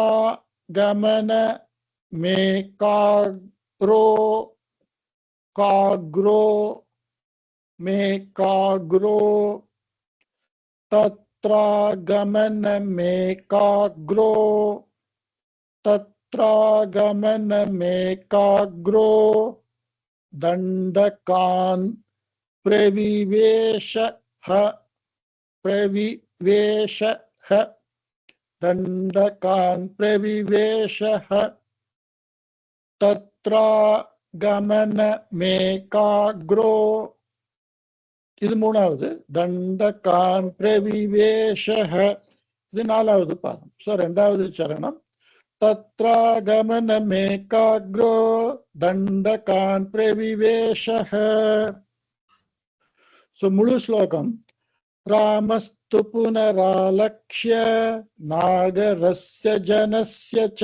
கமன மேகாக்ரோ, காக்ரோ மேகாக்ரோ, தத்ரா கமன மேகாக்ரோ, தத்ரா கமன மேகாக்ரோ. தண்டகான் பிரவிவேஷஹ, பிரவிவேஷஹ, தண்டகான் பிரவிவேஷஹ. தத்ரா கமன மேகாக்ரோ, இது 3வது. தண்டகான் பிரவிவேஷஹ, இது 4வது பாதம். சோ 2வது சரணம். தத்ரா கமன மேகாக்ரோ தண்டகான் பிரவிவேஷஹ. ஸோ முழு ஸ்லோகம். ராமஸ்து புனராலக்ஷ்ய நாகரஸ்ய ஜனஸ்ய ச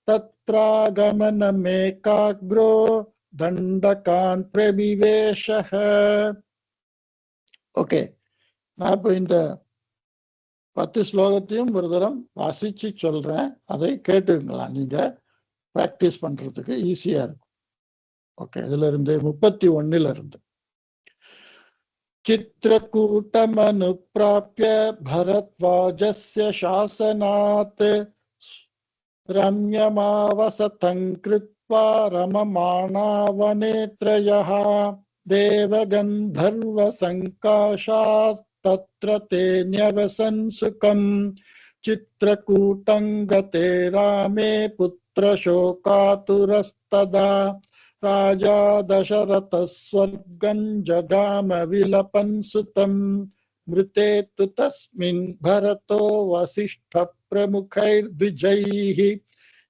தத்ராகமனமேகாக்ரோ தண்டகான் பிரவிவேஷஹ. ஓகே, நான் இப்போ இந்த 10 ஸ்லோகத்தையும் ஒரு தரம் வாசிச்சு சொல்றேன். அதை கேட்டுங்களா, நீங்க பிராக்டிஸ் பண்றதுக்கு ஈஸியா இருக்கும். ஓகே, இதுல இருந்து 31 இருந்து. चित्रकूटमनुप्राप्य भरद्वाजस्य शासनात् रम्यमावसतं कृत्वा रममाणावनेत्रयः देवगन्धर्वसङ्काशात् तत्र ते न्यवसन् सुखम्. चित्रकूटं गते रामे पुत्रशोकातुरस्तदा राजा दशरथः स्वर्गं जगाम विलपन् सुतम्. मृते तु तस्मिन् भरतो वसिष्ठः प्रमुखैर्द्विजैः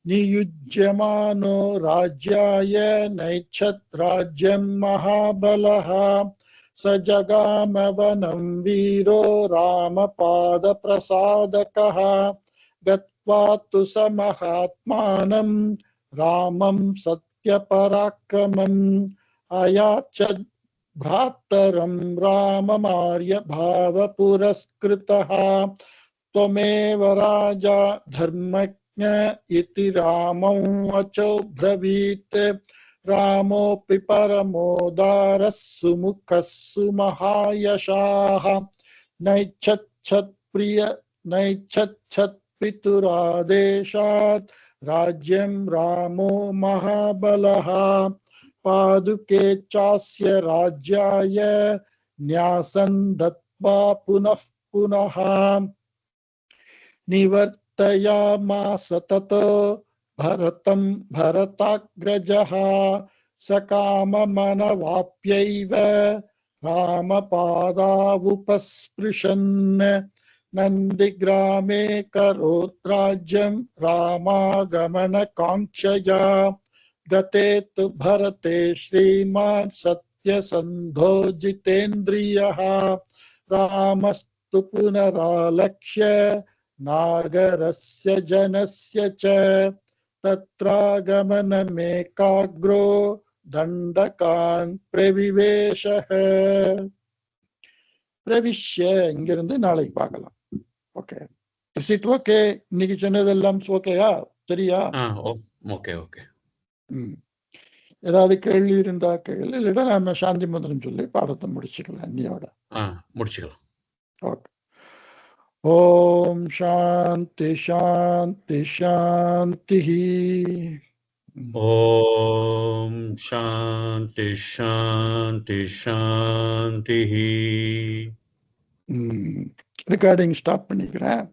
नियुज्यमानो राज्याय नैच्छत् राज्यं महाबलः. स जगाम वनं वीरो रामपादप्रसादकः. गत्वा तु स महात्मानं रामं सत्यपराक्रमम् अयाचत् भ्रातरं राममार्य भावपुरस्कृतः. त्वमेव राजा धर्मज्ञ इति रामौ वचो ब्रवीत्. रामोऽपि परमोदारः सुमुखः सुमहायशाः. नैच्छत् पितुरादेशात् राज्यं रामो महाबलः. पादुके चास्य राज्याय न्यासं दत्त्वा पुनः पुनः. निवर्तयामास ततो भरतं भरताग्रजः. सकाममनवाप्यैव रामपादावुपस्पृशन्. नन्दिग्रामे करोत् राज्यं रामागमनकाङ्क्षया. गते तु भरते श्रीमान् सत्यसन्धो जितेन्द्रियः. रामस्तु पुनरालक्ष्य नागरस्य जनस्य च तत्रागमनमेकाग्रो தண்டகான் பிரவிவேஷஹ. பிரவிஷ்ய இங்கிருந்து நாளைக்கு பார்க்கலாம். Okay, is it okay? இன்னைக்கு சொன்னதெல்லாம் ஓகேயா? சரியா? Okay okay. ஏதாவது கேள்வி இருந்தா கேள்வி, இல்லைன்னா நம்ம சாந்தி மந்திரம் சொல்லி பாடத்தை முடிச்சுக்கலாம். இன்னையோட முடிச்சுக்கலாம். ஓகே. ஓம் சாந்தி சாந்தி சாந்தி. ஓம் சாந்தி சாந்தி சாந்தி. ரெக்கார்டிங் ஸ்டாப் பண்ணிக்கிறேன்.